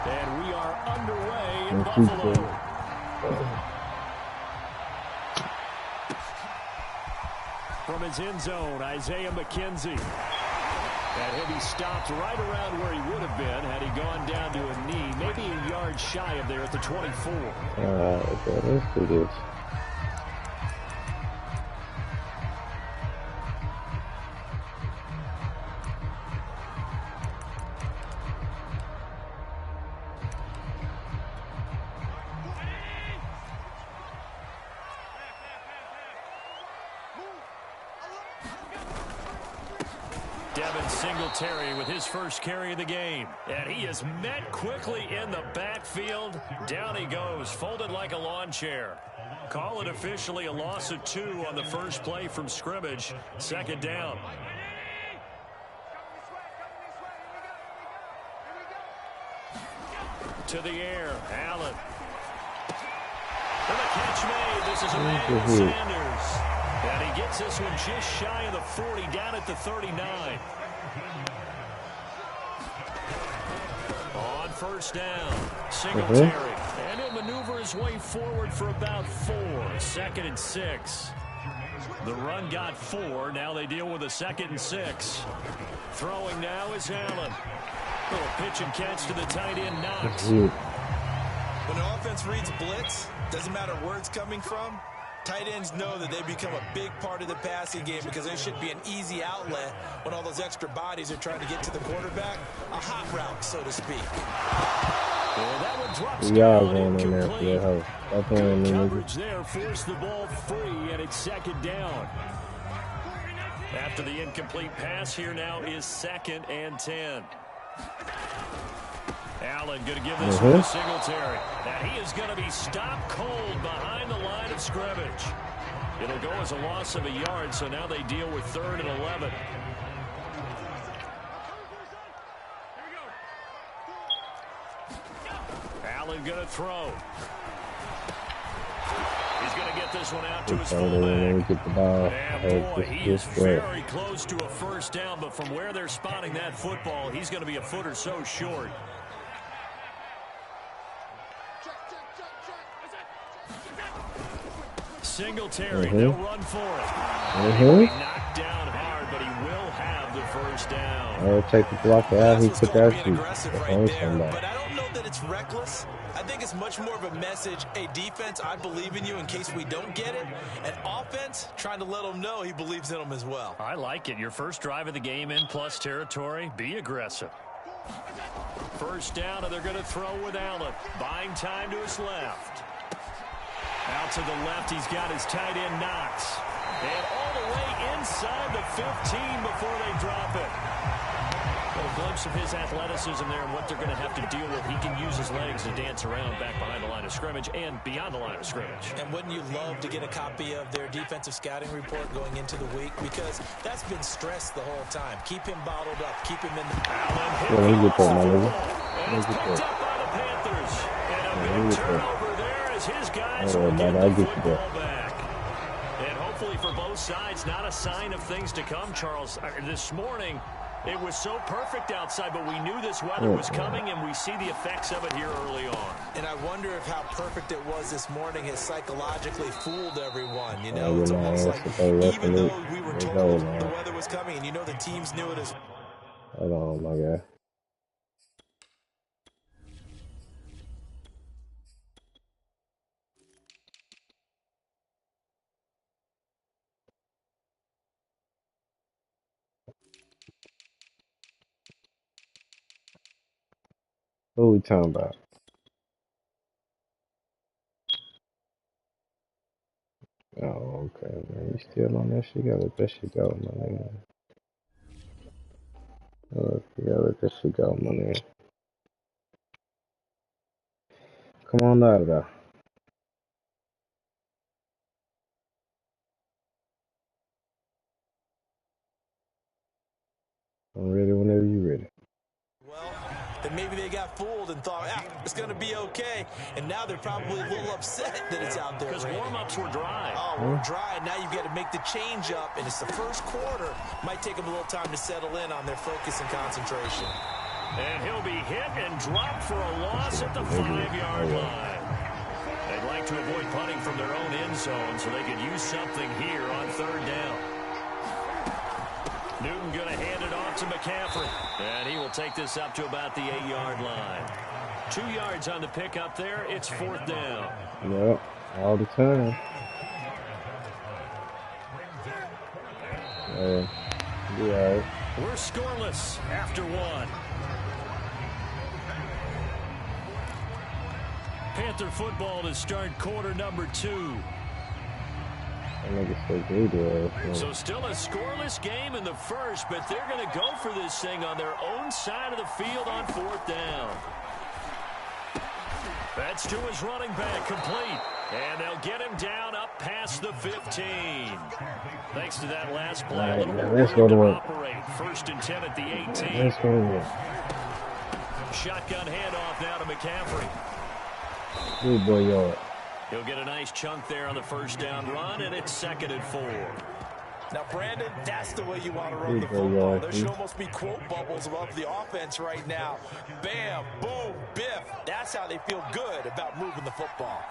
And we are underway in Buffalo. From his end zone, Isaiah McKenzie. And he'll be stopped right around where he would have been had he gone down to a knee, maybe a yard shy of there at the 24. Okay, let's do this. Terry with his first carry of the game. And he is met quickly in the backfield. Down he goes, folded like a lawn chair. Call it officially a loss of 2 on the first play from scrimmage. Second down. To the air, Allen. And the catch made. This is Emmanuel Sanders. And he gets this one just shy of the 40, down at the 39. On first down, Singletary. And he'll maneuver his way forward for about 4. 2nd and 6. The run got 4. Now they deal with a 2nd and 6. Throwing now is Allen. Little pitch and catch to the tight end, Knox. When an offense reads blitz, doesn't matter where it's coming from, tight ends know that they become a big part of the passing game because there should be an easy outlet when all those extra bodies are trying to get to the quarterback. A hot route, so to speak. Well, that one drops down incomplete. Good coverage there forced the ball free, and it's 2nd down. After the incomplete pass, here now is 2nd and 10. Allen going to give this one to Singletary. And he is going to be stopped cold behind the line of scrimmage. It'll go as a loss of a yard, so now they deal with 3rd and 11. Allen going to throw. He's going to get this one out to his fullback. And boy, he is very close to a first down, but from where they're spotting that football, he's going to be a foot or so short. Singletary, they'll run for it. He'll be knocked down hard, but he will have the first down. I'll take the block out. He put that right there, but I don't know that it's reckless. I think it's much more of a message. Hey, defense, I believe in you in case we don't get it. And offense, trying to let him know he believes in them as well. I like it. Your first drive of the game in plus territory. Be aggressive. First down, and they're going to throw with Allen. Buying time to his left. Out to the left, he's got his tight end, Knox. And all the way inside the 15 before they drop it. A glimpse of his athleticism there and what they're going to have to deal with. He can use his legs to dance around back behind the line of scrimmage and beyond the line of scrimmage. And wouldn't you love to get a copy of their defensive scouting report going into the week? Because that's been stressed the whole time. Keep him bottled up. Keep him in the... Allen hit and it's picked up by the Panthers. And a big turnover there as his guys will get the football back. And hopefully for both sides, not a sign of things to come, Charles. This morning, it was so perfect outside, but we knew this weather was coming, and we see the effects of it here early on. And I wonder if how perfect it was this morning has psychologically fooled everyone. You know, it's almost like even though we were told the weather was coming, and you know the teams knew it as well. Hold on, my guy. What are we talking about? Oh, okay, man. You still on that shit? You gotta let that shit go, my nigga. You gotta let that shit go, my nigga. Come on out of there. I'm ready whenever you're ready. Well, then maybe they got fooled and thought, it's going to be okay. And now they're probably a little upset that it's out there. Because warm-ups were dry. Oh, we're dry. Now you've got to make the change up, and it's the first quarter. Might take them a little time to settle in on their focus and concentration. And he'll be hit and dropped for a loss at the 5-yard line. They'd like to avoid punting from their own end zone so they could use something here on 3rd down. Newton going to hand it off to McCaffrey. And he will take this up to about the 8-yard line. 2 yards on the pickup there. It's 4th down. Yep, all the time. Yeah. We're scoreless after 1. Panther football to start quarter number 2. So still a scoreless game in the first, but they're going to go for this thing on their own side of the field on 4th down. That's to his running back, complete. And they'll get him down up past the 15. Thanks to that last play, a little more room to operate. 1st and 10 at the 18. Shotgun handoff now to McCaffrey. Good boy, yard. He'll get a nice chunk there on the 1st down run, and it's 2nd and 4. Now, Brandon, that's the way you want to run the football. There should almost be quote bubbles above the offense right now. Bam, boom, biff. That's how they feel good about moving the football.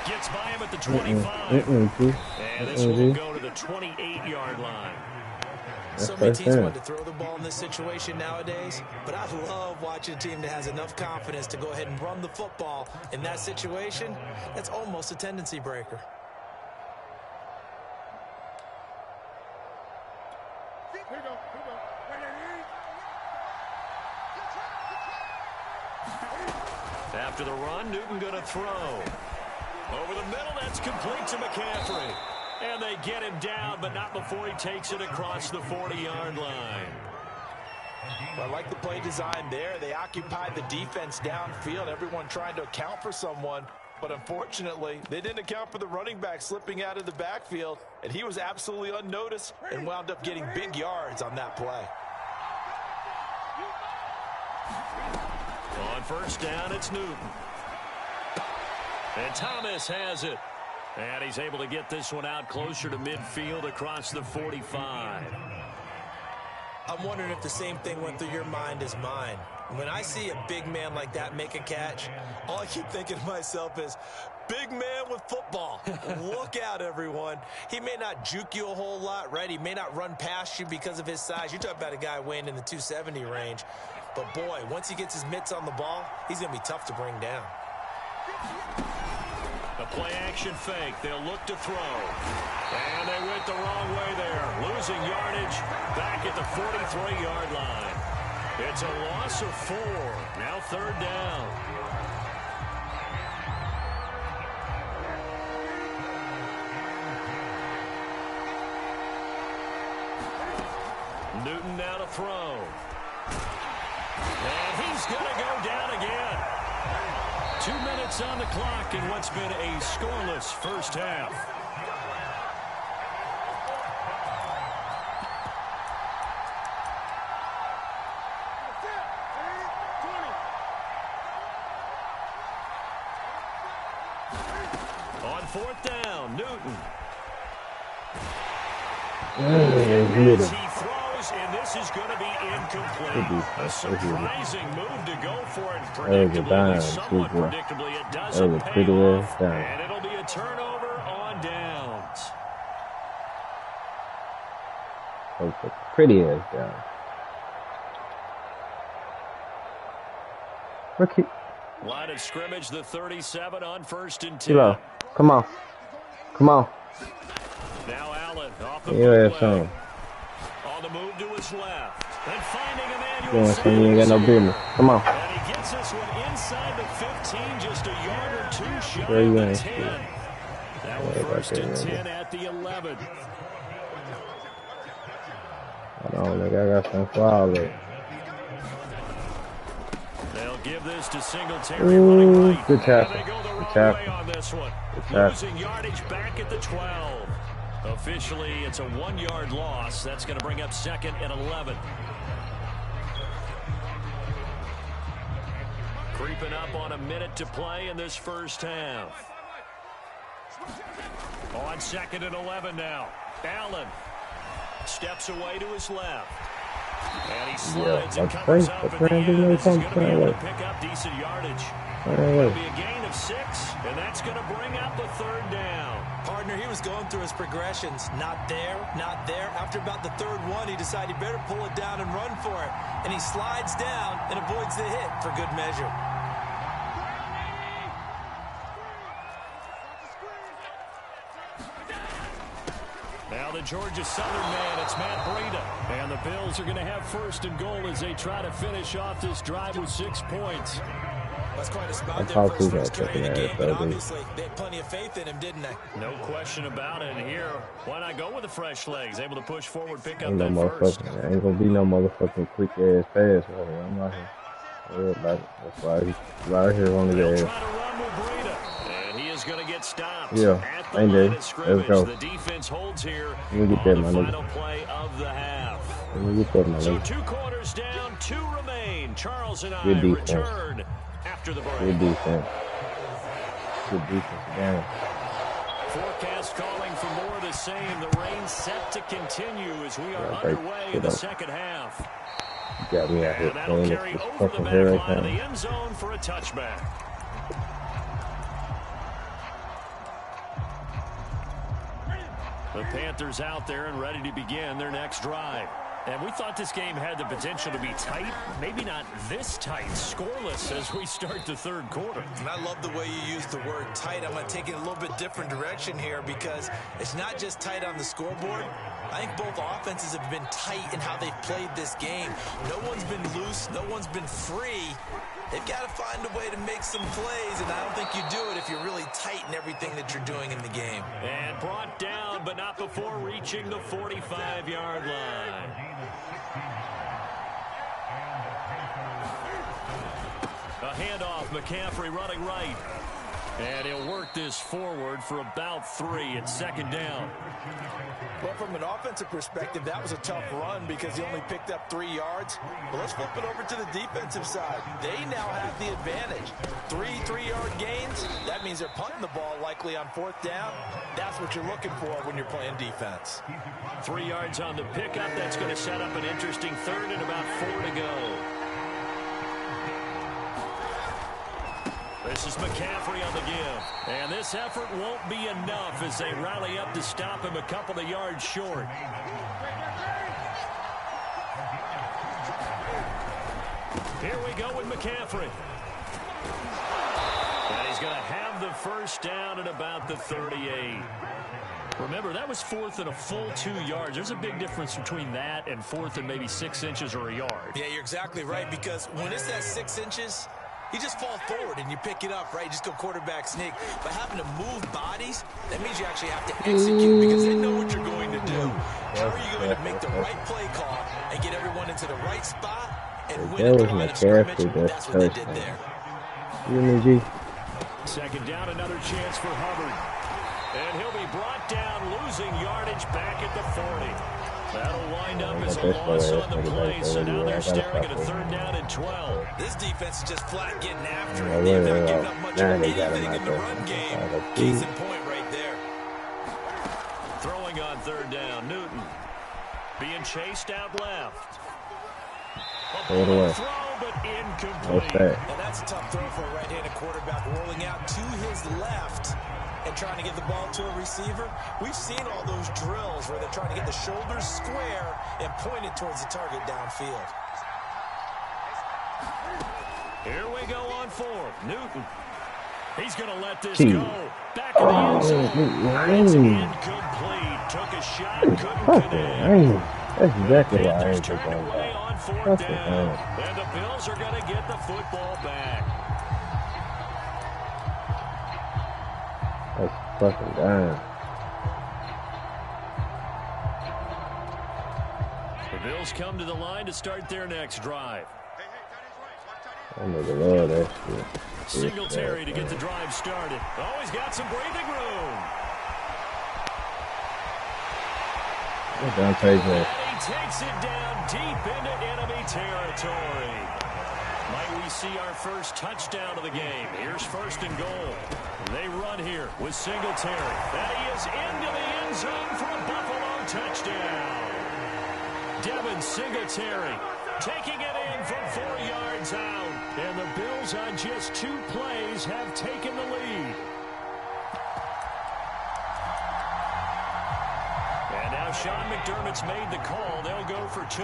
Gets by him at the 25. And this will go to the 28-yard line. So many teams want to throw the ball in this situation nowadays, but I love watching a team that has enough confidence to go ahead and run the football in that situation. That's almost a tendency breaker. After the run, Newton going to throw. Over the middle, that's complete to McCaffrey. And they get him down, but not before he takes it across the 40-yard line. Well, I like the play design there. They occupied the defense downfield, everyone trying to account for someone. But unfortunately, they didn't account for the running back slipping out of the backfield, and he was absolutely unnoticed and wound up getting big yards on that play. On 1st down, it's Newton. And Thomas has it. And he's able to get this one out closer to midfield across the 45. I'm wondering if the same thing went through your mind as mine. When I see a big man like that make a catch, all I keep thinking to myself is, big man with football. Look out, everyone. He may not juke you a whole lot, right? He may not run past you because of his size. You're talking about a guy weighing in the 270 range. But, boy, once he gets his mitts on the ball, he's going to be tough to bring down. A play-action fake. They'll look to throw. And they went the wrong way there. Losing yardage back at the 43-yard line. It's a loss of 4. Now 3rd down. Newton now to throw. And he's going to go down again. 2 minutes on the clock in what's been a scoreless first half. On 4th down, Newton. He throws, and this is going to be incomplete. A surprising move to go for it. Predictably, somewhat predictably, it doesn't pay off, and it'll be a turnover on downs. Pretty ass down. Rookie. Line of scrimmage, the 37 on 1st and 10. Kilo, come on. Come on. Now Allen off the bootleg. On the move to his left. And finding Emmanuel You ain't got no business. Come on. And he gets this one inside the 15, just a yard or 2 shy Where of you the at? 10. Now 1st and 10 at the 11. Hold on, nigga. I got some flowers. They'll give this to Singletary running right. Good tackle. And they go the wrong Good way on this one. Good Losing yardage back at the 12. Officially, it's a 1-yard loss. That's going to bring up 2nd and 11. Creeping up on a minute to play in this first half. On 2nd and 11 now. Allen Steps away to his left. And he slides and Yeah, covers up at the end. This is going to be able to pick up decent yardage. It'll be a gain of 6, and that's going to bring up the 3rd down. Partner, he was going through his progressions. Not there, not there. After about the 3rd one, he decided he better pull it down and run for it. And he slides down and avoids the hit for good measure. Now the Georgia Southern man, it's Matt Breida. And the Bills are going to have 1st and goal as they try to finish off this drive with 6 points. That's quite a spot there for his first carry of the game, but obviously they had plenty of faith in him, didn't they? No question about it. And here, why not go with the fresh legs? Able to push forward, pick up Ain't that no first. Ain't gonna be no motherfucking quick ass pass. I'm not here. That's why he's right here on the They'll edge. try to run with Breida, and he is going to get stopped. Yeah, at the ain't line there. of scrimmage. Let's go. The defense holds here Let me get on that, the my final nigga. play of the half. Let me get that, my So nigga. 2 quarters down, 2 remain. Charles and I Good defense. return after the break. Good defense. Good defense again. Forecast calling for more of the same. The rain set to continue as we are break underway it in the up. second half. You got me out here And that'll playing carry this over the fucking back line of the hurricane. end zone for a touchback. The Panthers out there and ready to begin their next drive. And we thought this game had the potential to be tight, maybe not this tight, scoreless as we start the 3rd quarter. And I love the way you use the word tight. I'm going to take it a little bit different direction here because it's not just tight on the scoreboard. I think both offenses have been tight in how they've played this game. No one's been loose. No one's been free. They've got to find a way to make some plays, and I don't think you do it if you're really tight in everything that you're doing in the game. And brought down, but not before reaching the 45-yard line. A handoff, McCaffrey running right. And he'll work this forward for about 3 at 2nd down. Well, from an offensive perspective, that was a tough run because he only picked up 3 yards. But let's flip it over to the defensive side. They now have the advantage. 3 3-yard gains. That means they're punting the ball likely on 4th down. That's what you're looking for when you're playing defense. 3 yards on the pickup. That's going to set up an interesting 3rd and about 4 to go. This is McCaffrey on the give. And this effort won't be enough as they rally up to stop him a couple of yards short. Here we go with McCaffrey. And he's going to have the 1st down at about the 38. Remember, that was 4th and a full 2 yards. There's a big difference between that and 4th and maybe 6 inches or a yard. Yeah, you're exactly right, because when it's that 6 inches, you just fall forward and you pick it up, right? You just go quarterback sneak. But having to move bodies, that means you actually have to execute because they know what you're going to do. How are you going to make the right play call and get everyone into the right spot and win at the line of scrimmage? That's what they did there. 2nd down, another chance for Hubbard. And he'll be brought down, losing yardage back at the 40. That'll wind up as a loss on the play, so now they're staring at a 3rd down and 12. This defense is just flat getting after it. They've not given up much of anything in the run game. Case in point right there. Throwing on 3rd down, Newton. Being chased out left. Throw it away. Throw, but incomplete. What's that? And that's a tough throw for a right-handed quarterback, rolling out to his left and trying to get the ball to a receiver. We've seen all those drills where they're trying to get the shoulders square and point it towards the target downfield. Here we go on 4th. Newton. He's going to let this go. Back in the end zone. It's incomplete. Took a shot, couldn't connect. That's exactly why I Panthers ain't turn going it away back. on 4th That's down. the And the Bills are going to get the football back. That's fucking dying. The Bills come to the line to start their next drive. I nigga love that shit. Singletary to get the drive started. Oh, he's got some breathing room. Dante And he takes it down deep into enemy territory. Might we see our first touchdown of the game? Here's 1st and goal. They run here with Singletary. And he is into the end zone for a Buffalo touchdown. Singletary taking it in from 4 yards out. And the Bills on just 2 plays have taken the lead. And now Sean McDermott's made the call. They'll go for 2.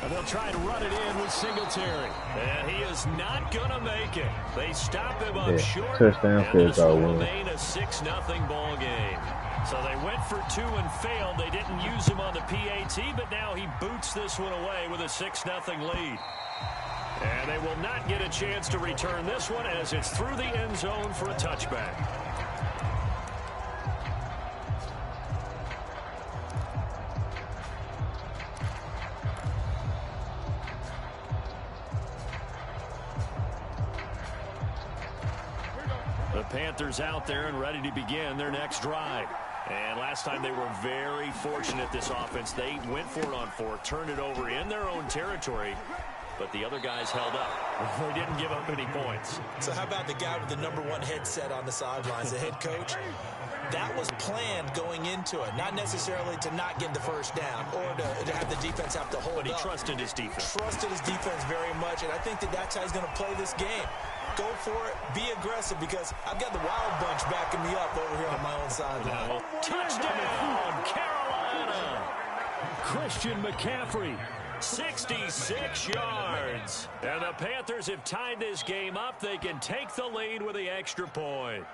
And they'll try to run it in with Singletary. And he is not going to make it. They stop him up short. Touchdown, and this will remain a 6-0 ball game. So they went for 2 and failed. They didn't use him on the PAT, but now he boots this one away with a 6-0 lead. And they will not get a chance to return this one as it's through the end zone for a touchback. The Panthers out there and ready to begin their next drive. And last time they were very fortunate, this offense. They went for it on 4, turned it over in their own territory, but the other guys held up. They didn't give up any points. So how about the guy with the #1 headset on the sidelines, the head coach? That was planned going into it, not necessarily to not get the first down or to have the defense have to hold up. But he trusted his defense. Trusted his defense very much, and I think that's how he's going to play this game. Go for it, be aggressive, because I've got the Wild Bunch backing me up over here on my own sideline. Touchdown, Carolina! Christian McCaffrey, 66 yards. And the Panthers have tied this game up. They can take the lead with the extra point.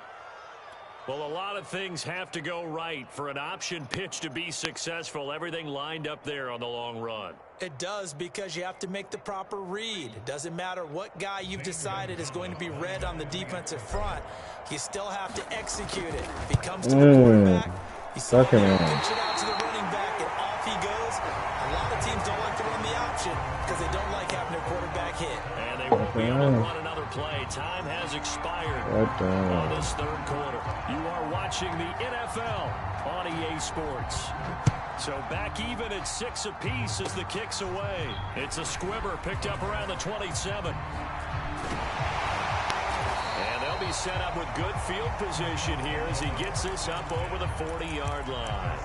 Well, a lot of things have to go right for an option pitch to be successful. Everything lined up there on the long run. It does, because you have to make the proper read. It doesn't matter what guy you've decided is going to be red on the defensive front. You still have to execute it. If he comes to the quarterback, you pitch it out to the running back, and off he goes. A lot of teams don't like to run the option because they don't like having their quarterback hit. And they won't be able to run another play. Time has expired on this third quarter. You are watching the NFL on EA Sports. So back even at 6 apiece as the kick's away. It's a squibber picked up around the 27. And they'll be set up with good field position here as he gets this up over the 40-yard line.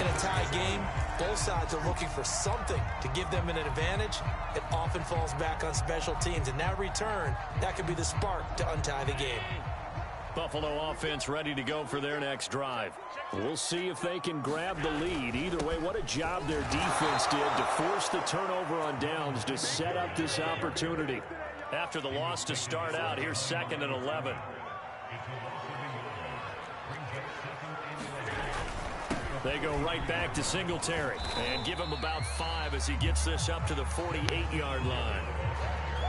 In a tie game, both sides are looking for something to give them an advantage. It often falls back on special teams, and that return, that could be the spark to untie the game. Buffalo offense ready to go for their next drive. We'll see if they can grab the lead. Either way, what a job their defense did to force the turnover on downs to set up this opportunity. After the loss to start out, here's 2nd and 11. They go right back to Singletary and give him about 5 as he gets this up to the 48-yard line.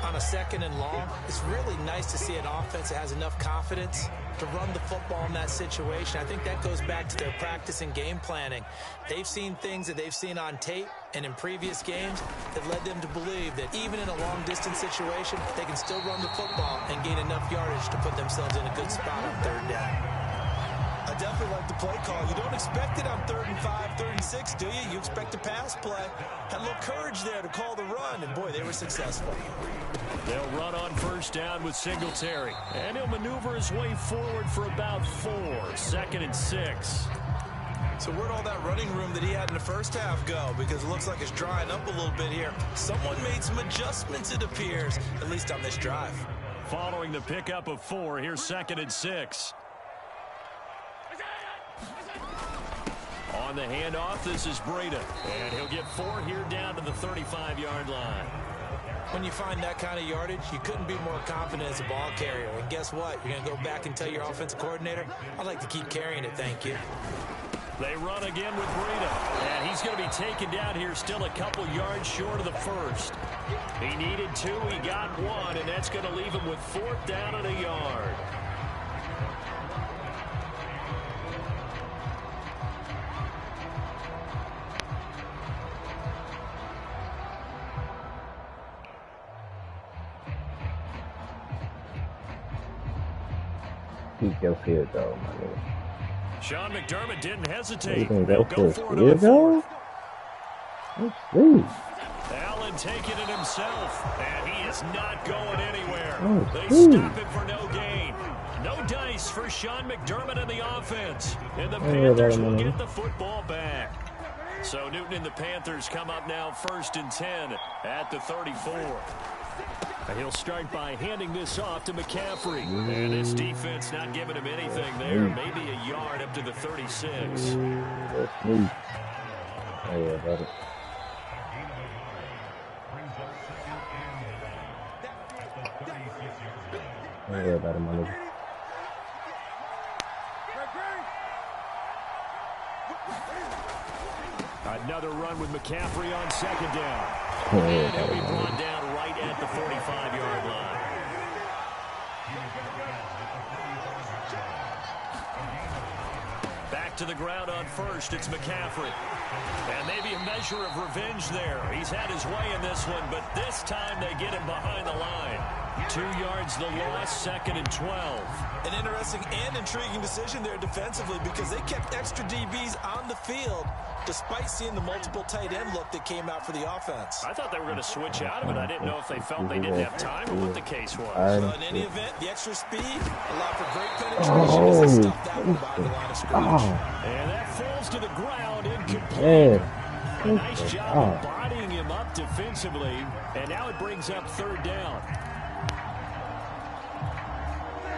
On a 2nd and long, it's really nice to see an offense that has enough confidence to run the football in that situation. I think that goes back to their practice and game planning. They've seen things that they've seen on tape and in previous games that led them to believe that even in a long-distance situation, they can still run the football and gain enough yardage to put themselves in a good spot on 3rd down. I definitely like the play call. You don't expect it on 3rd and 5, 3rd and 6, do you? You expect a pass play. Had a little courage there to call the run, and boy, they were successful. They'll run on 1st down with Singletary, and he'll maneuver his way forward for about 4, 2nd and 6. So where'd all that running room that he had in the first half go? Because it looks like it's drying up a little bit here. Someone made some adjustments, it appears, at least on this drive. Following the pickup of 4, here's 2nd and 6. On the handoff, this is Breida, and he'll get 4 here down to the 35-yard line. When you find that kind of yardage, you couldn't be more confident as a ball carrier. And guess what? You're going to go back and tell your offensive coordinator, I'd like to keep carrying it, thank you. They run again with Breida, and he's going to be taken down here still a couple yards short of the 1st. He needed 2, he got 1, and that's going to leave him with 4th down and a yard. Keep your field goal, my nigga. Sean McDermott didn't hesitate. They'll go for it on 4th. Let's see. Allen taking it himself, and he is not going anywhere. Oh, they stop him for no gain. No dice for Sean McDermott in the offense. And the Panthers will get the football back. So Newton and the Panthers come up now 1st and 10 at the 34. He'll start by handing this off to McCaffrey. And this defense not giving him anything there. Maybe a yard up to the 36. That's me. Oh, yeah, about it. Don't worry about it, my nigga. Another run with McCaffrey on 2nd down. And he'll be brought down right at the 45-yard line. Back to the ground on 1st. It's McCaffrey. And maybe a measure of revenge there. He's had his way in this one, but this time they get him behind the line. 2 yards the loss, 2nd and 12. An interesting and intriguing decision there defensively because they kept extra DBs on the field despite seeing the multiple tight end look that came out for the offense. I thought they were going to switch out of it. I didn't know if they felt they didn't have time or what the case was. Well, in any event, the extra speed allowed for great penetration as they stuffed that one by the line of scrimmage. And that falls to the ground incomplete. A nice job of bodying him up defensively. And now it brings up 3rd down.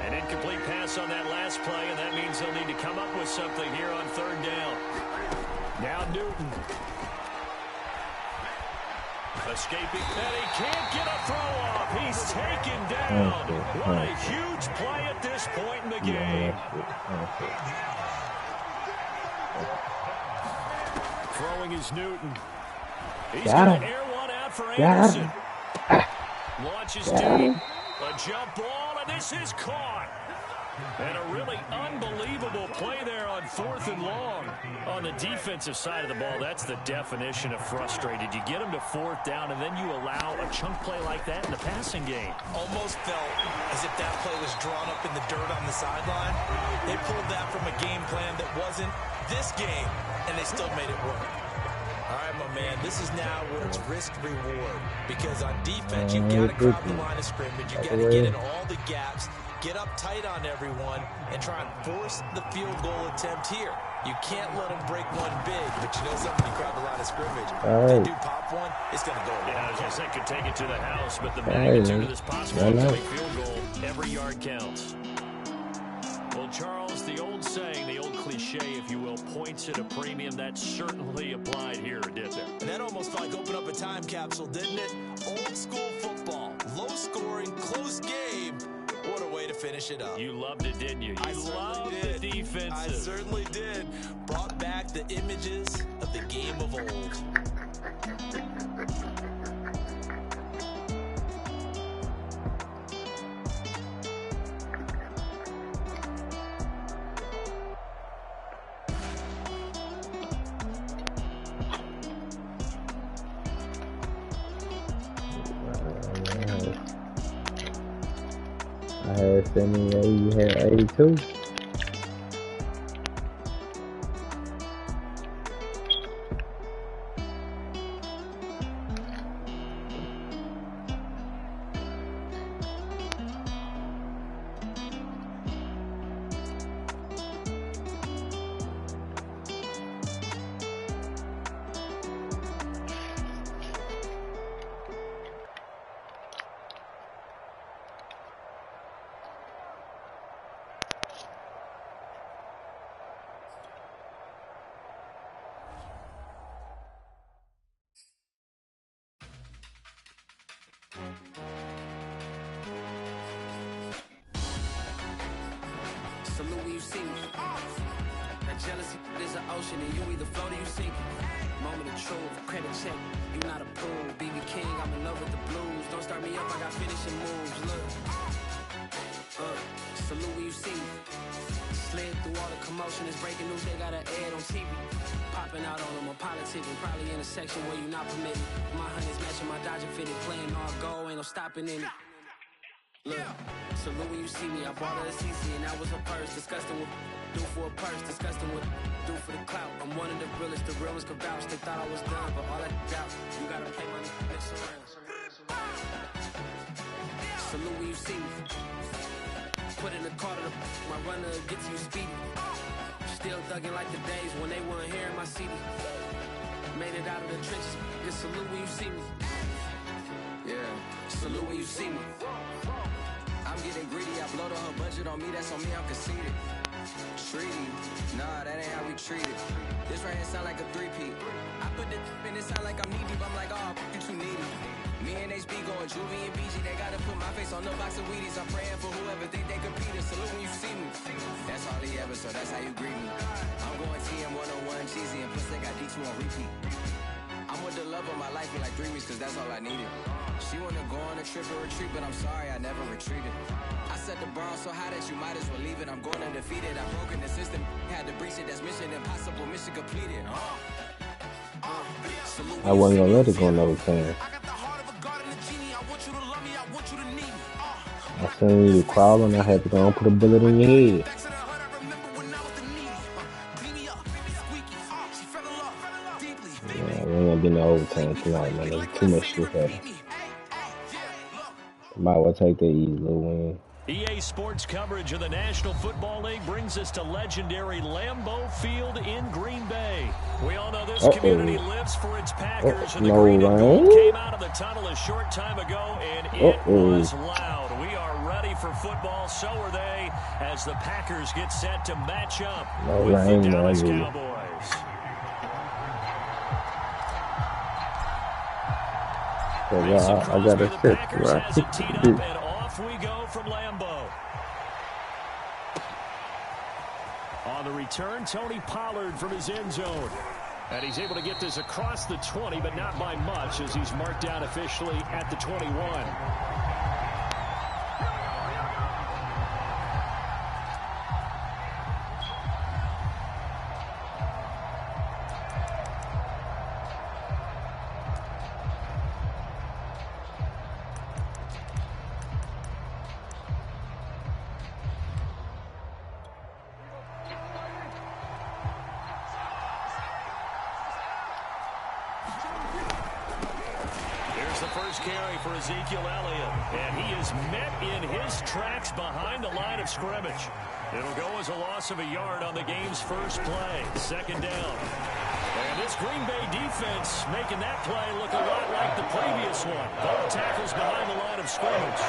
An incomplete pass on that last play, and that means they'll need to come up with something here on 3rd down. Now Newton. Escaping, and he can't get a throw off. He's taken down. What a huge play at this point in the game. Throwing is Newton. He's going to air one out for Anderson. Launches deep. A jump ball, and this is caught. And a really unbelievable play there on 4th and long. On the defensive side of the ball, that's the definition of frustrated. You get them to 4th down, and then you allow a chunk play like that in the passing game. Almost felt as if that play was drawn up in the dirt on the sideline. They pulled that from a game plan that wasn't this game, and they still made it work. All right, my man, this is now where it's risk-reward. Because on defense, you've got to crowd the line of scrimmage. You've got to get in all the gaps, get up tight on everyone, and try and force the field goal attempt here. You can't let them break one big, but you know something, you crowd the line of scrimmage. If they do pop one, it's going to go away. Yeah, I was going to say, could take it to the house, but the magnitude of this possible upcoming field goal, every yard counts. Well, Charles, the old saying, the old cliche, if you will, points at a premium, that certainly applied here, did there? And that almost felt like open up a time capsule, didn't it? Old school football, low scoring, close game. What a way to finish it up. You loved it, didn't you? I loved did. The defense. I certainly did. Brought back the images of the game of old. I had 78, you had 82. Salute when you see me. That jealousy is an ocean, and you either float or you sink. Moment of truth, credit check, you not approved. BB King, I'm in love with the blues. Don't start me up, I got finishing moves. Look, salute when you see me. Slid through all the commotion, it's breaking news, they got an ad on TV. Popping out on them, I'm politicking, probably in a section where you not permitted. My honey's matching my Dodger fitted, playing all go, ain't no stopping in it. Look, salute when you see me. I bought her a CC and that was her purse. Disgusting with do for a purse. Disgusting with do for the clout. I'm one of the realest. The real ones could vouch. They thought I was done, but all that doubt. You gotta play my next around. Salute when you see me. put in the car to my runner gets you speedy. Still thugging like the days when they weren't hearing my CD. Made it out of the trenches, just salute when you see me. Yeah, salute when you see me. I'm getting greedy, I blow the whole budget on me, that's on me, I'm conceited. Treaty, nah, that ain't how we treat it. This right here sound like a three-peat. I put the in it sound like I'm knee deep, I'm like, oh, you too needy. Me and HB going Juvie and BG, they gotta put my face on no box of Wheaties. I'm praying for whoever think they compete. Salute when you see me. That's all he ever, so that's how you greet me. I'm going TM 101, cheesy, and plus they got D2 on repeat. I'm with the love of my life for like 3 weeks, cause that's all I needed. She wanna go on a trip or retreat, but I'm sorry, I never retreated. I set the bar so high that you might as well leave it. I'm going undefeated, I've broken the system. Had to breach it, that's mission impossible, mission completed. I wasn't gonna let it go no time. I seen you crawling, I had to go and put a bullet in your head. Yeah, we ain't gonna be no overtime tonight, man. There's too much shit happening. Might well take that easy little win. EA Sports coverage of the National Football League brings us to legendary Lambeau Field in Green Bay. We all know this community lives for its Packers, and the green and gold came out of the tunnel a short time ago, and it was loud. We are ready for football, so are they, as the Packers get set to match up with the Dallas Cowboys. I got a sit right. And off we go from Lambeau. On the return, Tony Pollard from his end zone. And he's able to get this across the 20, but not by much, as he's marked down officially at the 21. For Ezekiel Elliott, and he is met in his tracks behind the line of scrimmage. It'll go as a loss of a yard on the game's first play. Second down. And this Green Bay defense making that play look a lot like the previous one. Both tackles behind the line of scrimmage.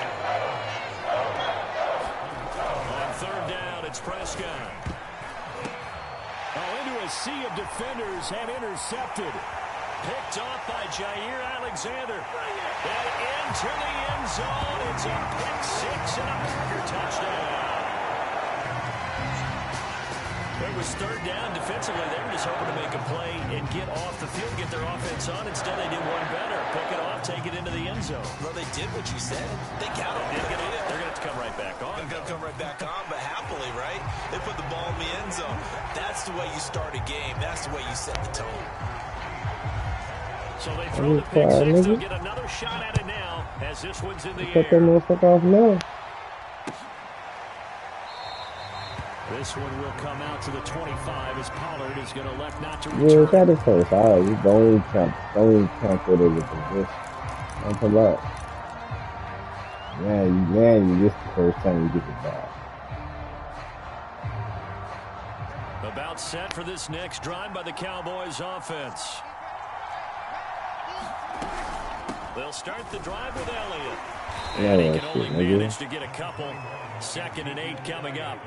On third down, it's Prescott. Into a sea of defenders and intercepted. Picked off by Jair Alexander. And into the end zone. It's a pick six and a Packer touchdown. It was third down defensively. They were just hoping to make a play and get off the field, get their offense on. Instead, they did one better. Pick it off, take it into the end zone. Well, they did what you said. They counted. They're going to have to come right back on. They're going to come right back on, but happily, right? They put the ball in the end zone. That's the way you start a game. That's the way you set the tone. So they throw the pick six. They'll get another shot at it now as this one's in the air. Cut that motherfucker off now. This one will come out to the 25 as Pollard is going to elect not to return. return. Yeah, that is first. All right, you don't even count for it as a position. Don't pull up. Man, this is the first time you get the ball. About set for this next drive by the Cowboys offense. They'll start the drive with Elliott. And he can only manage to get a couple. 2nd and 8 coming up.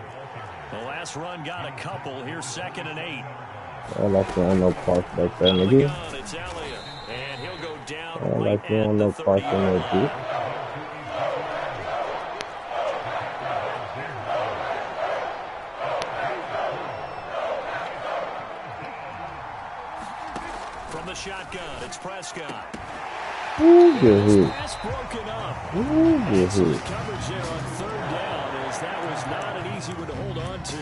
The last run got a couple. Here's 2nd and 8. I like the no park back there, nigga. It's Elliott. And he'll go down I like the no park in there, dude. From the shotgun, it's Prescott. Ooh, good hit. Pass broken up. Ooh, good Excellent hit. coverage there on third down, as that was not an easy one to hold on to.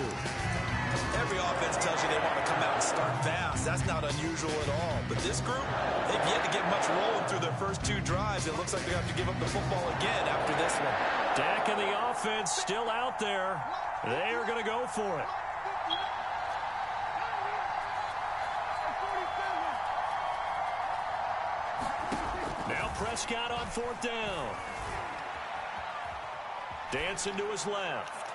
Every offense tells you they want to come out and start fast. That's not unusual at all. But this group, they've yet to get much rolling through their first 2 drives. It looks like they have to give up the football again after this one. Dak and the offense still out there. They are going to go for it. Now Prescott on 4th down. Dancing to his left.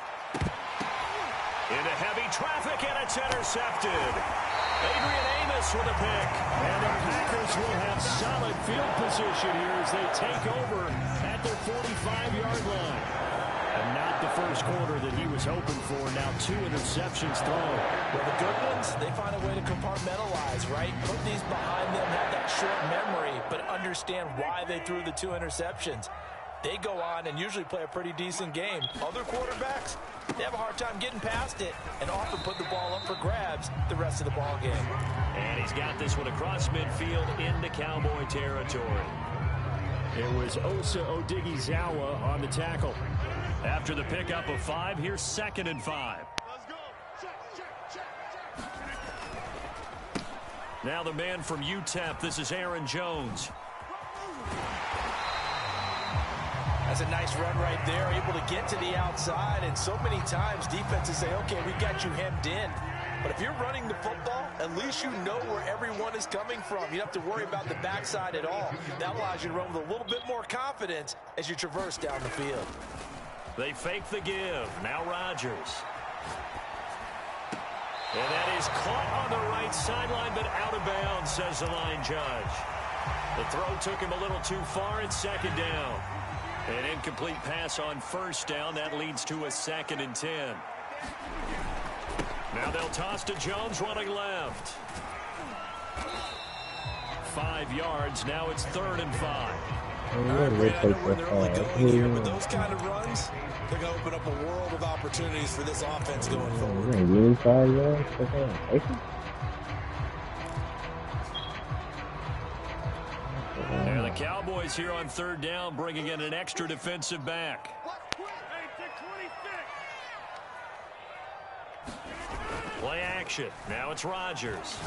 Into heavy traffic, and it's intercepted. Adrian Amos with a pick. And the Packers will have solid field position here as they take over at their 45-yard line. And not the first quarter that he was hoping for. Now 2 interceptions thrown. Well, the good ones, they find a way to compartmentalize, right? Put these behind them, have that short memory, but understand why they threw the 2 interceptions. They go on and usually play a pretty decent game. Other quarterbacks, they have a hard time getting past it and often put the ball up for grabs the rest of the ball game. And he's got this one across midfield into Cowboy territory. It was Osa Odighizuwa on the tackle. After the pickup of 5, here's 2nd and 5. Now the man from UTEP, this is Aaron Jones. That's a nice run right there, able to get to the outside, and so many times defenses say, okay, we got you hemmed in. But if you're running the football, at least you know where everyone is coming from. You don't have to worry about the backside at all. That allows you to run with a little bit more confidence as you traverse down the field. They fake the give. Now Rodgers. And that is caught on the right sideline, but out of bounds, says the line judge. The throw took him a little too far. It's 2nd down. An incomplete pass on 1st down. That leads to a 2nd and 10. Now they'll toss to Jones running left. 5 yards. Now it's 3rd and 5. I know where they're only going here, but those kind of runs, they're going to open up a world of opportunities for this offense going forward. 5 yards? And the Cowboys here on 3rd down, bringing in an extra defensive back. Play action. Now it's Rodgers.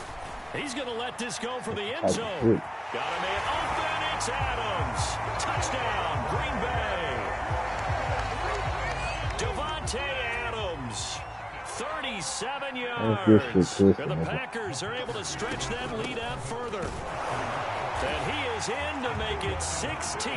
He's going to let this go for the end zone. Got a man open. It's Adams. Touchdown, Green Bay. Devontae Adams. 37 yards. And the Packers are able to stretch that lead out further. And he is in to make it 16-0.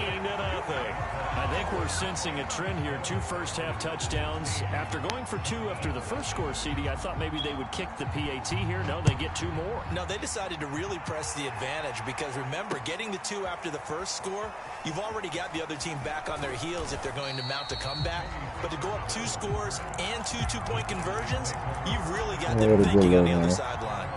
I think we're sensing a trend here. 2 first-half touchdowns. After going for 2 after the first score, CD, I thought maybe they would kick the PAT here. No, they get 2 more. No, they decided to really press the advantage because, remember, getting the 2 after the first score, you've already got the other team back on their heels if they're going to mount a comeback. But to go up 2 scores and 2 two-point conversions, you've really got them thinking on the other sideline.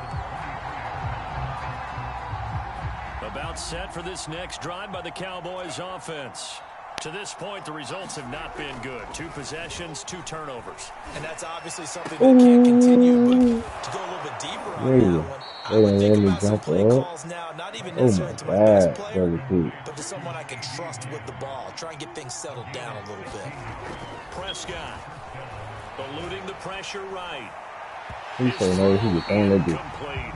About set for this next drive by the Cowboys offense. To this point, the results have not been good. 2 possessions, 2 turnovers. And that's obviously something that can't continue, but to go a little bit deeper on that one, I would think about some play calls now, not even necessarily to my best player, but to someone I can trust with the ball. Try and get things settled down a little bit. Prescott eluding the pressure right. He's so nervous, he's just throwing that Complete.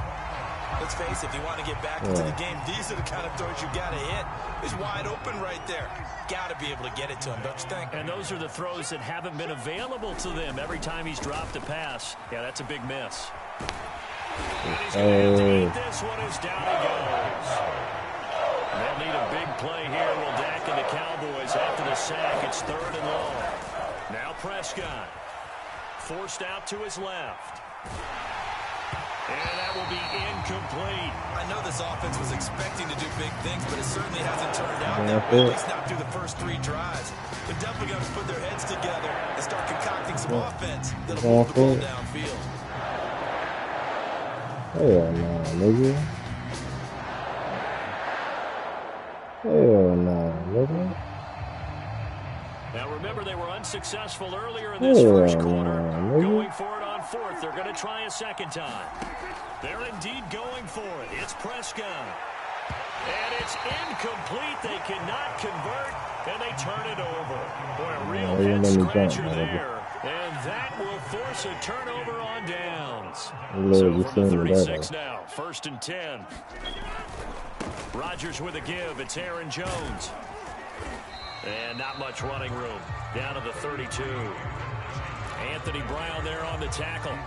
Let's face it, if you want to get back into the game, these are the kind of throws you got to hit. He's wide open right there. Got to be able to get it to him, don't you think? And those are the throws that haven't been available to them every time he's dropped a pass. Yeah, that's a big miss. And he's going to have to eat this one as down he goes. They'll need a big play here. Will Dak and the Cowboys after the sack. It's 3rd and long. Now Prescott forced out to his left. And that will be incomplete. I know this offense was expecting to do big things, but it certainly hasn't turned out that way, at least not through the first 3 drives. They're definitely going to put their heads together and start concocting some offense that'll move the ball downfield. Hell no, nigga. Hell no, nigga. Now remember, they were unsuccessful earlier in this first quarter. Going for it on 4th. They're going to try a 2nd time. They're indeed going for it. It's Prescott. And it's incomplete. They cannot convert, and they turn it over. Boy, a real head-scratcher there. And that will force a turnover on downs. So from the 36 now, 1st and 10. Rodgers with a give. It's Aaron Jones. And not much running room. Down to the 32. Anthony Brown there on the tackle.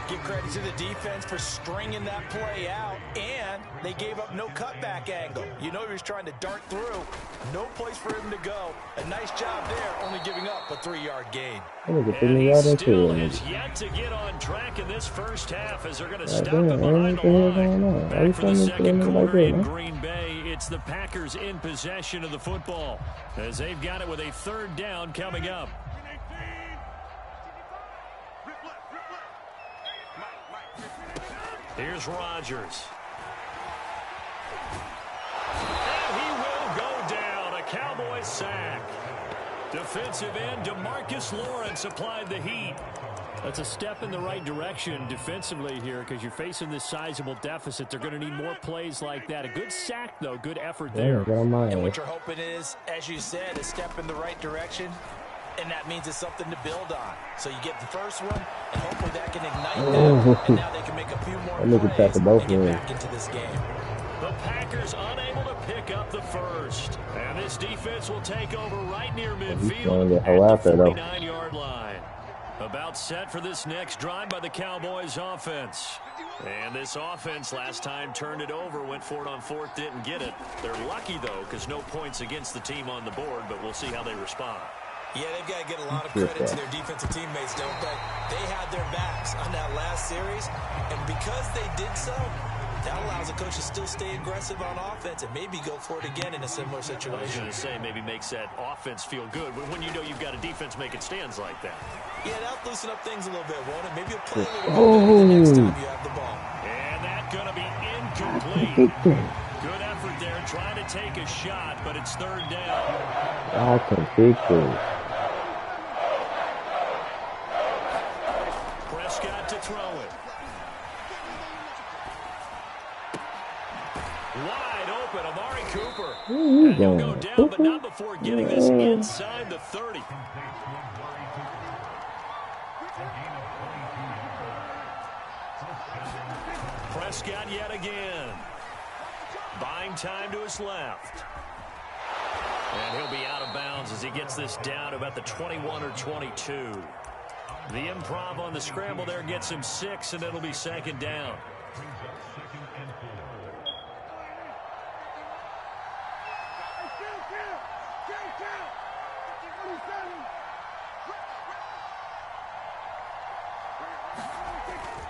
Give credit to the defense for stringing that play out, and they gave up no cutback angle. You know he was trying to dart through. No place for him to go. A nice job there, only giving up a 3-yard gain. And he still has yet to get on track in this first half as they're going to stop him behind the line. Back for the second quarter in Green Bay, it's the Packers in possession of the football as they've got it with a 3rd down coming up. Here's Rodgers. And he will go down. A Cowboys sack. Defensive end DeMarcus Lawrence applied the heat. That's a step in the right direction defensively here because you're facing this sizable deficit. They're going to need more plays like that. A good sack, though. Good effort there. And what you're hoping is, as you said, a step in the right direction. And that means it's something to build on. So you get the first one, and hopefully that can ignite them. And now they can make a few more plays and get back into this game. The Packers unable to pick up the first. And this defense will take over right near midfield at the 49-yard line. About set for this next drive by the Cowboys offense. And this offense last time turned it over, went for it on 4th, didn't get it. They're lucky, though, because no points against the team on the board, but we'll see how they respond. Yeah, they've got to get a lot of credit to their defensive teammates, don't they? They had their backs on that last series, and because they did so, that allows the coach to still stay aggressive on offense and maybe go for it again in a similar situation. I was going to say, maybe makes that offense feel good, but when you know you've got a defense making stands like that. Yeah, that'll loosen up things a little bit, won't it? Maybe you'll play a little bit better the next time you have the ball. And that's going to be incomplete. Good effort there, trying to take a shot, but it's 3rd down. That's a big thing. Prescott to throw it. Wide open, Amari Cooper. And he'll go down, but not before getting this inside the 30. Prescott yet again. Buying time to his left. And he'll be out of bounds as he gets this down to about the 21 or 22. The improv on the scramble there gets him 6, and it'll be 2nd down.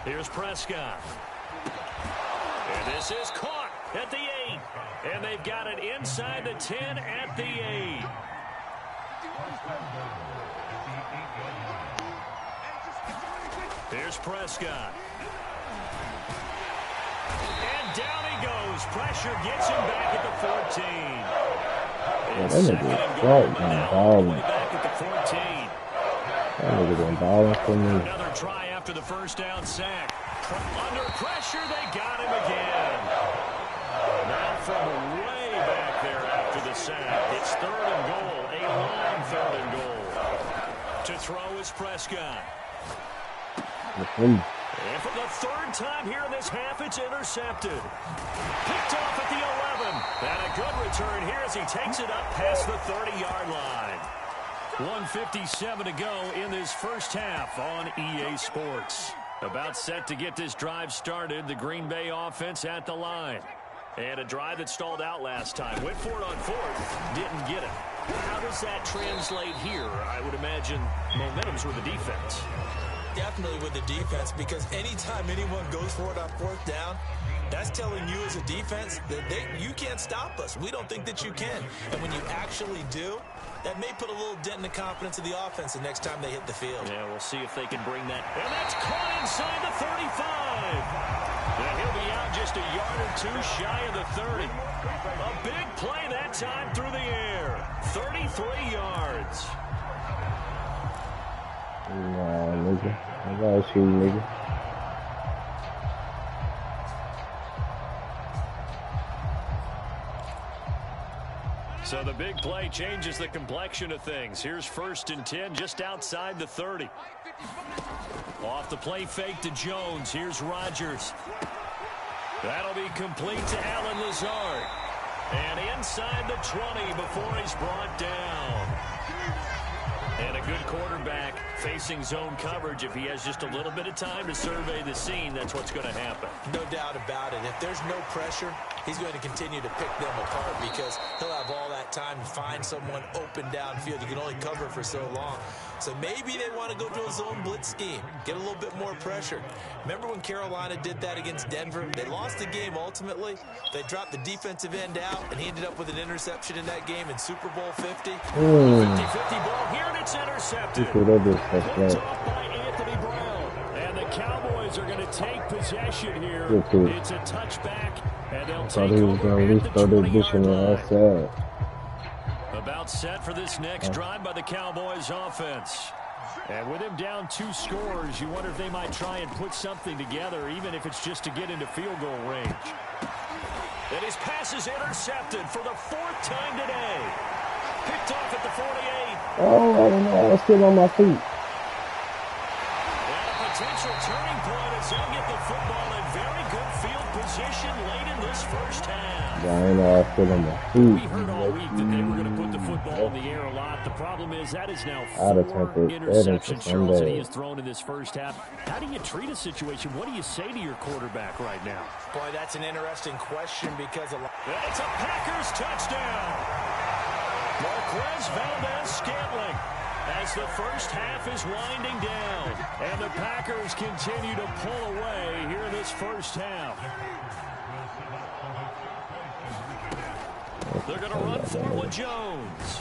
Here's Prescott. And this is caught at the 8. And they've got it inside the 10 at the 8. Here's Prescott. And down he goes. Pressure gets him back at the 14. And 2nd and goal, but now all the way back at the 14. That nigga been balling for me. Another try after the first down sack. Under pressure, they got him again. Now from way back there after the sack, it's 3rd and goal, a long 3rd and goal. To throw is Prescott. And for the 3rd time here in this half, it's intercepted. Picked off at the 11. And a good return here as he takes it up past the 30-yard line. 1:57 to go in this first half on EA Sports. About set to get this drive started. The Green Bay offense at the line. And a drive that stalled out last time. Went for it on 4th. Didn't get it. How does that translate here? I would imagine momentum's with the defense. Definitely with the defense, because anytime anyone goes for it on 4th down, that's telling you as a defense that you can't stop us. We don't think that you can. And when you actually do, that may put a little dent in the confidence of the offense the next time they hit the field. Yeah, we'll see if they can bring that. And that's caught inside the 35. And he'll be out just a yard or 2 shy of the 30. A big play that time through the air. 33 yards. Nah, nigga. I got you, nigga. So the big play changes the complexion of things. Here's 1st and 10 just outside the 30. Off the play fake to Jones. Here's Rodgers. That'll be complete to Allen Lazard. And inside the 20 before he's brought down. And a good quarterback facing zone coverage, if he has just a little bit of time to survey the scene, that's what's going to happen. No doubt about it. If there's no pressure, he's going to continue to pick them apart because he'll have all that time to find someone open downfield. You can only cover for so long. So maybe they want to go to a zone blitz scheme, get a little bit more pressure. Remember when Carolina did that against Denver? They lost the game ultimately. They dropped the defensive end out, and he ended up with an interception in that game in Super Bowl 50. 50-50 ball here, and it's intercepted. Picked off by Anthony Brown. And the Cowboys are going to take possession here. It's a touchback, and they'll take over at the 20-yard line. About set for this next drive by the Cowboys offense. And with him down 2 scores, you wonder if they might try and put something together, even if it's just to get into field goal range. And his pass is intercepted for the 4th time today. Picked off at the 48. Oh, I don't know. I was still on my feet. And a potential turning point as they'll get the football in very good field position late in this first half. Yeah, I know. I was still on my feet. We heard all week that they were going to put the football in the air a lot. The problem is that is now 4 interceptions, Charles, that he has thrown in this first half. How do you treat a situation? What do you say to your quarterback right now? Boy, that's an interesting question because it's a Packers touchdown. Marquez Valdez-Scantling as the first half is winding down. And the Packers continue to pull away here in this first half. They're going to run forward with Jones.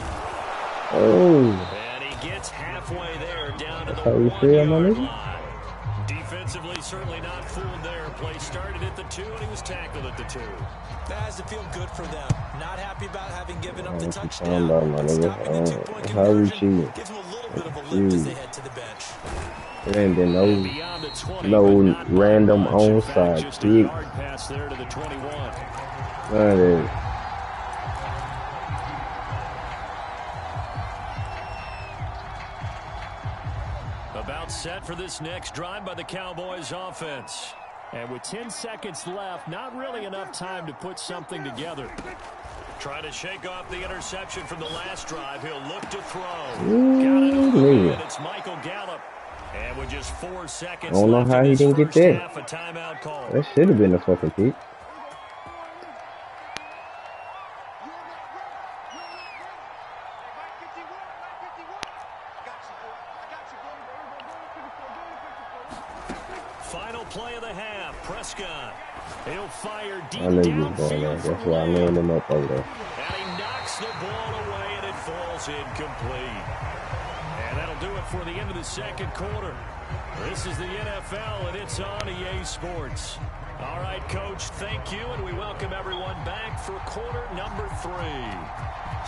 Oh. And he gets halfway there down to the How you feel, 1-yard line. Defensively, certainly not fooled there. Play started at the 2, and he was tackled at the 2. That has to feel good for them. Not happy about having given up the touchdown. Stopping the 2-point conversion gives them a little bit of a lift as they head to the bench. There ain't been no random onside kick. Pass there to the 21. That is. About set for this next drive by the Cowboys offense. And with 10 seconds left, not really enough time to put something together. Trying to shake off the interception from the last drive. He'll look to throw. Got it over, and it's Michael Gallup. And with just 4 seconds I don't know how he didn't get there. Half, a timeout call. That should have been a fucking kick. Final play of the half. Prescott. He'll fire deep I knew you downfield. was going there. That's why I named him up over there. And he knocks the ball away, and it falls incomplete. And that'll do it for the end of the second quarter. This is the NFL, and it's on EA Sports. All right, Coach, thank you, and we welcome everyone back for quarter number 3.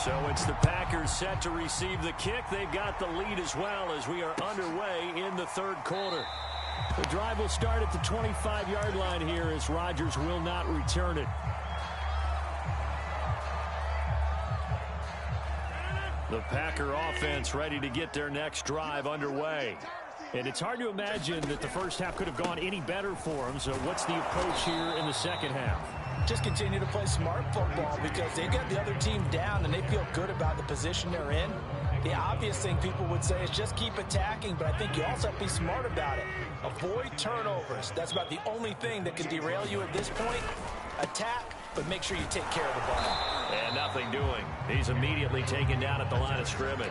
So it's the Packers set to receive the kick. They've got the lead as well as we are underway in the third quarter. The drive will start at the 25-yard line here as Rodgers will not return it. The Packer offense ready to get their next drive underway. And it's hard to imagine that the first half could have gone any better for them. So what's the approach here in the second half? Just continue to play smart football because they've got the other team down and they feel good about the position they're in. The obvious thing people would say is just keep attacking, but I think you also have to be smart about it. Avoid turnovers. That's about the only thing that can derail you at this point. Attack, but make sure you take care of the ball. And nothing doing. He's immediately taken down at the line of scrimmage.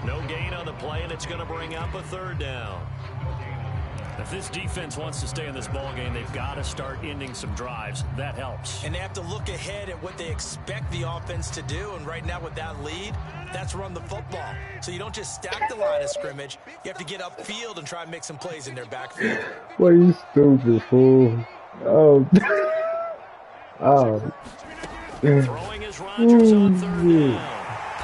No gain on the play, and it's going to bring up a third down. If this defense wants to stay in this ballgame, they've got to start ending some drives. That helps. And they have to look ahead at what they expect the offense to do. And right now with that lead, that's run the football. So you don't just stack the line of scrimmage. You have to get upfield and try and make some plays in their backfield. What you stupid fool. Oh. Oh. Throwing is Rodgers on third down.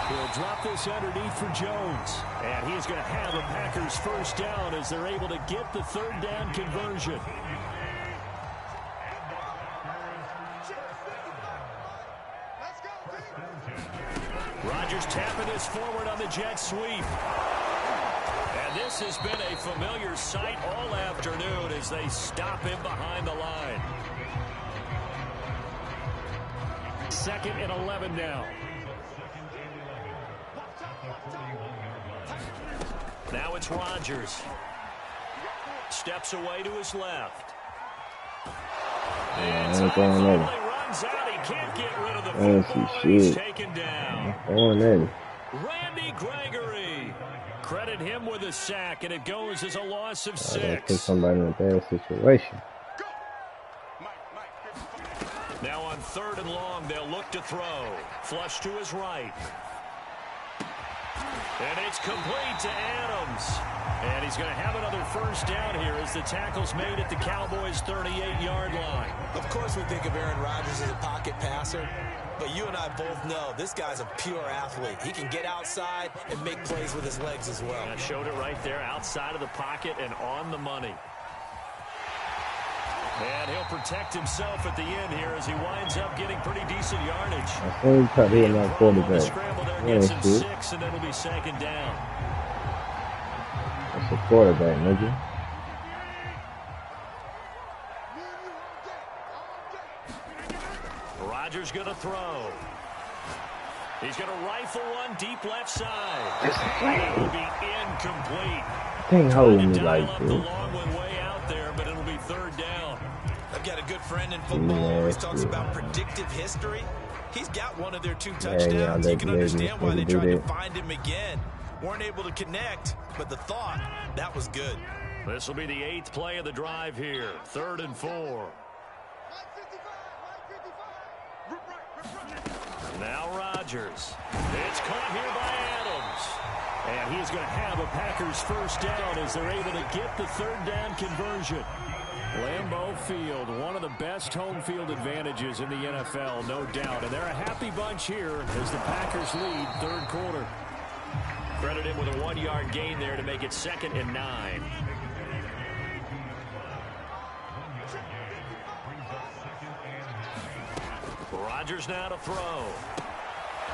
He'll drop this underneath for Jones. And he's going to have a Packers first down as they're able to get the third down conversion. Rodgers tapping this forward on the jet sweep. And this has been a familiar sight all afternoon as they stop him behind the line. 2nd and 11 now. Now it's Rodgers. Steps away to his left. And finally runs out. He can't get rid of the football. He's taken down. Randy Gregory. Credit him with a sack, and it goes as a loss of 6. Put somebody in a bad situation. Now on 3rd and long, they'll look to throw. Flush to his right. And it's complete to Adams. And he's going to have another first down here as the tackle's made at the Cowboys' 38-yard line. Of course we think of Aaron Rodgers as a pocket passer, but you and I both know this guy's a pure athlete. He can get outside and make plays with his legs as well. I showed it right there, outside of the pocket and on the money. And he'll protect himself at the end here as he winds up getting pretty decent yardage. I think he's not quarterback. Scramble there gets him 6, and it'll be 2nd down. That's a quarterback, nigga. Rodgers going to throw. He's going to rifle one deep left side. It will be incomplete. Can't hold me like the this. long one way out there, but it'll be 3rd down. I've got a good friend in football who always talks about predictive history. He's got one of their 2 touchdowns. You can understand why they tried to find him again. Weren't able to connect, but the thought, that was good. This will be the 8th play of the drive here. 3rd and 4. Now Rodgers. It's caught here by Adams. And he's going to have a Packers first down as they're able to get the 3rd down conversion. Lambeau Field, one of the best home field advantages in the NFL, no doubt. And they're a happy bunch here as the Packers lead 3rd quarter. Credit him with a 1-yard gain there to make it 2nd and 9. Rodgers now to throw.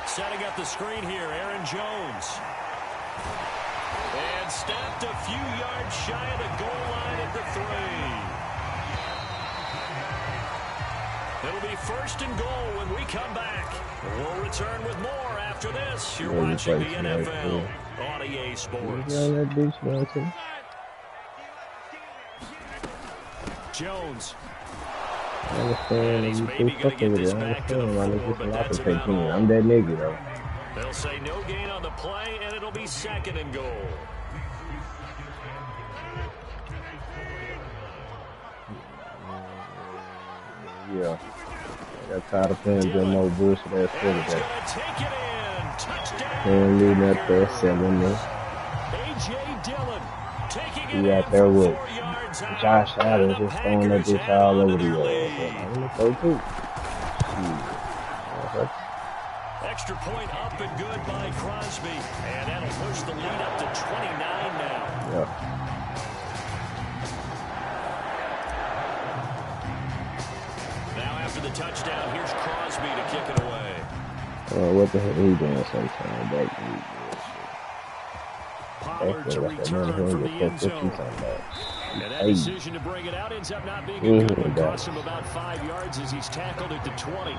Setting up the screen here, Aaron Jones. And stopped a few yards shy of the goal line at the 3. It'll be 1st and goal when we come back. We'll return with more after this. You're watching the NFL on EA Sports. Jones. I understand you keep fucking with it. I understand why they just allowed to take me. I'm that nigga, though. They'll say no gain on the play, and it'll be 2nd and goal. Yeah. I got tired of playing them no bullshit ass quarterback. Can't leave that there 7 minutes. He out there with Josh Allen just throwing that bitch all over the yard. I'm gonna throw too. Extra point up and good by Crosby. And that'll push the lead up to 29 now. Yeah. Now after the touchdown, here's Crosby to kick it away. What the hell are he doing sometime? Pollard to return from the end zone. And that decision to bring it out ends up not being a good one. Cost him about 5 yards as he's tackled at the 20.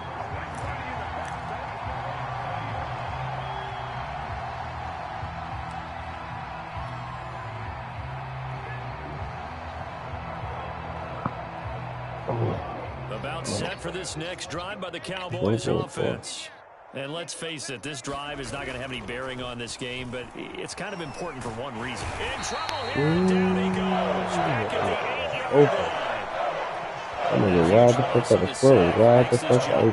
About set for this next drive by the Cowboys offense. And let's face it, this drive is not going to have any bearing on this game, but it's kind of important for one reason. In trouble here, and down he goes. Back at the 8-yard line. I'm gonna ride the fuck out of squirrel. Ride the fuck out.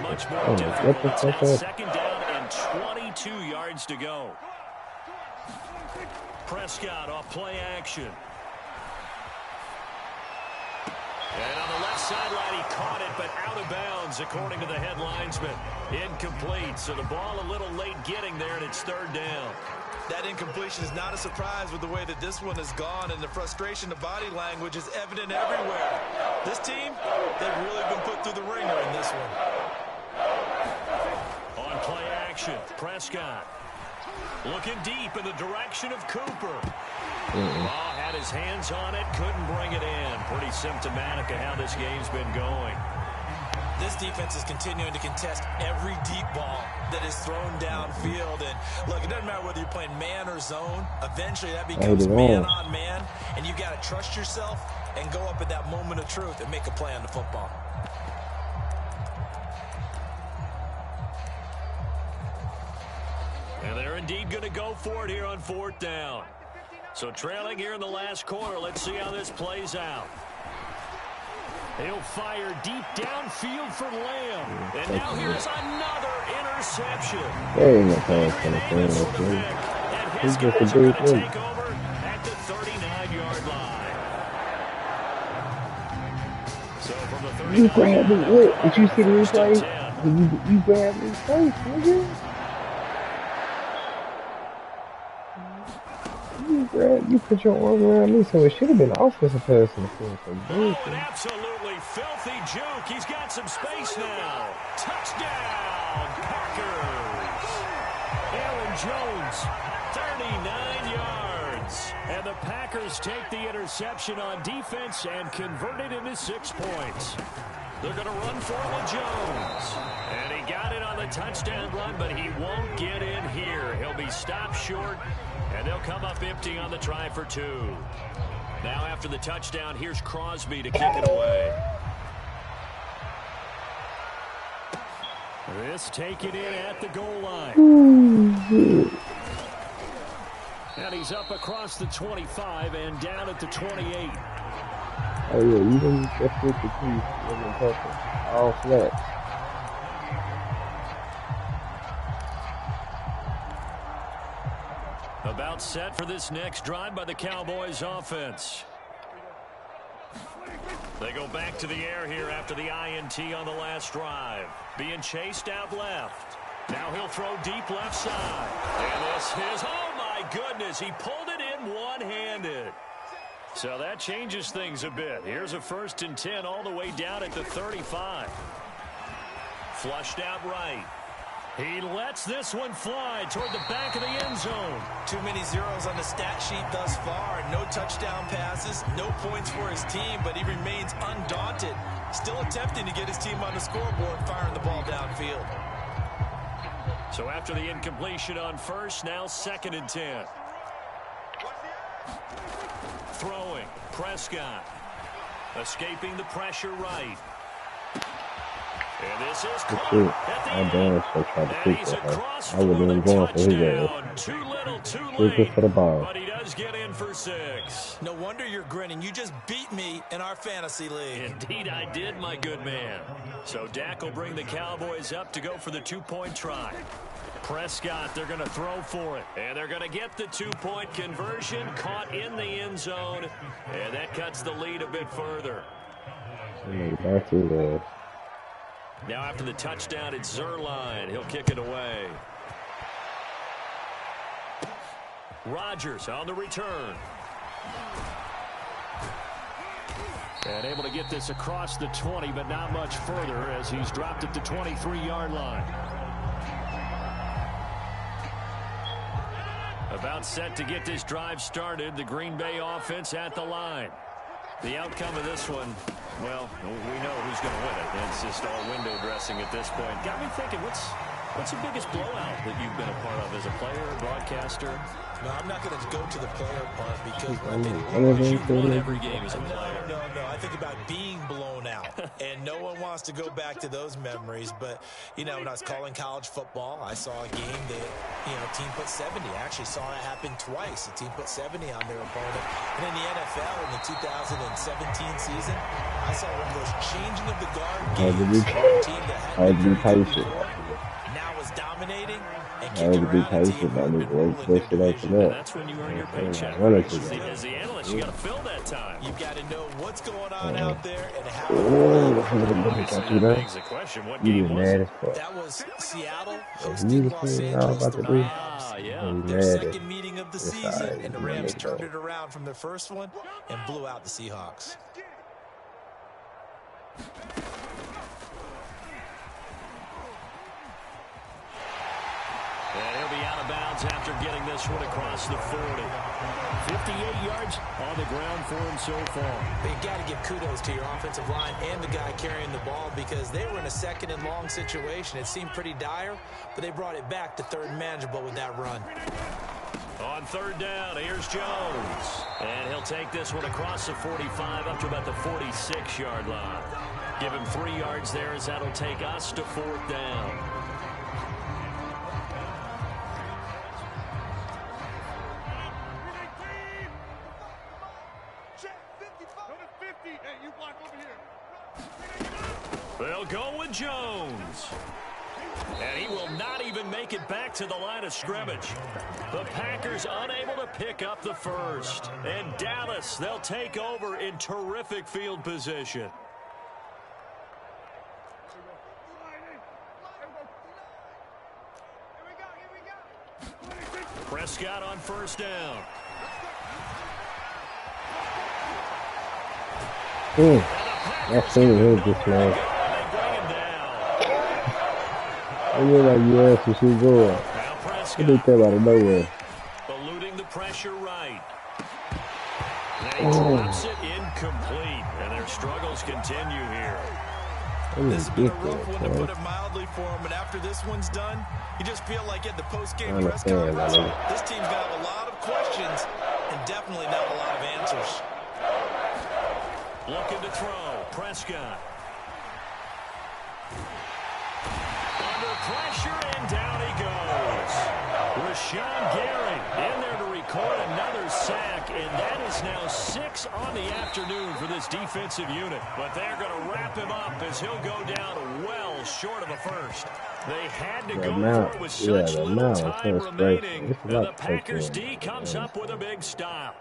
What the fuck up? 2nd down and 22 yards to go. Prescott off play action. And on the left sideline, he caught it, but out of bounds, according to the head linesman. Incomplete, so the ball a little late getting there, and it's 3rd down. That incompletion is not a surprise with the way that this one has gone, and the frustration, the body language is evident everywhere. This team, they've really been put through the ringer in this one. On play action, Prescott looking deep in the direction of Cooper. Ball had his hands on it, couldn't bring it in. Pretty symptomatic of how this game's been going. this defense is continuing to contest every deep ball that is thrown downfield. And look, it doesn't matter whether you're playing man or zone. Eventually, that becomes man on man, and you got to trust yourself and go up at that moment of truth and make a play on the football. And they're indeed going to go for it here on 4th down. So trailing here in the last quarter, let's see how this plays out. He'll fire deep downfield for Lamb. And now here's another interception. There ain't no pass for the thing. And his guys are going to take over at the 39-yard line. So from the 39, you grabbed me. What? Did you see the replay? You grabbed me first, nigga. You put your arm around me, so it should have been offensive pass in the field. Oh, an absolutely filthy juke. He's got some space now. Touchdown, Packers. Aaron Jones, 39 yards. And the Packers take the interception on defense and convert it into 6 points. They're going to run for it with Jones. And he got it on the touchdown run, but he won't get in here. He'll be stopped short, and they'll come up empty on the try for 2. Now after the touchdown, here's Crosby to kick it away. This taken in at the goal line. And he's up across the 25 and down at the 28. Oh, yeah, you didn't just hit the key. All flat. About set for this next drive by the Cowboys offense. They go back to the air here after the INT on the last drive. Being chased out left. Now he'll throw deep left side. And this is, oh my goodness, he pulled it in one-handed. So that changes things a bit. Here's a 1st and 10 all the way down at the 35. Flushed out right. He lets this one fly toward the back of the end zone. Too many zeros on the stat sheet thus far. No touchdown passes, no points for his team, but he remains undaunted. Still attempting to get his team on the scoreboard, firing the ball downfield. So after the incompletion on 1st, now 2nd and 10. Throwing, Prescott. Escaping the pressure right. And this is caught at the end. And he's across for the touchdown. Too little, too late. But he does get in for 6. No wonder you're grinning. You just beat me in our fantasy league. Indeed I did, my good man. So Dak will bring the Cowboys up to go for the 2-point try. Prescott, they're going to throw for it. And they're going to get the 2-point conversion. Caught in the end zone. And that cuts the lead a bit further. Now after the touchdown, it's Zerline. He'll kick it away. Rodgers on the return. And able to get this across the 20, but not much further as he's dropped at the 23-yard line. About set to get this drive started. The Green Bay offense at the line. The outcome of this one, well, we know who's going to win it. It's just all window dressing at this point. Got me thinking, what's the biggest blowout that you've been a part of as a player, broadcaster? No, I'm not going to go to the player part because you've won every game as a player. No. I think about being blown out, and no one wants to go back to those memories. But, you know, when I was calling college football, I saw a game that, you know, a team put 70. I actually saw it happen twice. A team put 70 on their opponent. And in the NFL, in the 2017 season, I saw one of those changing of the guard games. A team that had been before, now was dominating. And that's when you earn your paycheck. As the analyst, you got to fill that time. You've got to know what's going on out there and how. That begs the question: what game was it? That was Seattle hosting Los Angeles. Their second meeting of the season, and the Rams turned it around from their first one and blew out the Seahawks. And he'll be out out of bounds after getting this one across the 40. 58 yards on the ground for him so far. But you got to give kudos to your offensive line and the guy carrying the ball because they were in a second and long situation. It seemed pretty dire, but they brought it back to third and manageable with that run. On third down, here's Jones. And he'll take this one across the 45 up to about the 46-yard line. Give him 3 yards there as that'll take us to fourth down. They'll go with Jones. And he will not even make it back to the line of scrimmage. The Packers unable to pick up the first. And Dallas, they'll take over in terrific field position. Prescott on first down. I've seen him this man. I look like you asked if she going. He did that out of nowhere. Eluding the pressure right. And he drops it incomplete. And their struggles continue here. This has been a rough one to put it mildly for him, but after this one's done, you just feel like at the post-game press conference, this team's going to have a lot of questions and definitely not a lot of answers. Looking to throw, Prescott. Under pressure, and down he goes. Rashawn Gary in there to record another sack, and that is now 6 on the afternoon for this defensive unit. But they're going to wrap him up as he'll go down well short of a first. They had to go for it with such little time remaining, and the Packers D comes up with a big stop.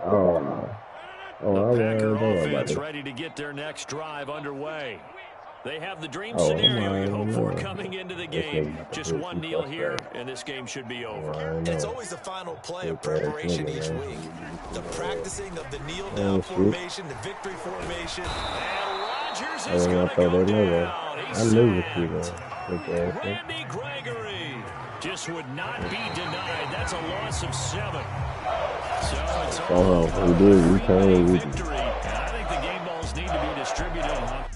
The Packer offense ready to get their next drive underway. They have the dream scenario you hope for coming into the game. Just one kneel here, and this game should be over. It's always the final play of preparation each week. The practicing of the kneel-down formation, the victory formation. And Rodgers is going to go down. He's sacked. Randy Gregory just would not be denied. That's a loss of 7. So it's all victory. And I think the game balls need to be distributed.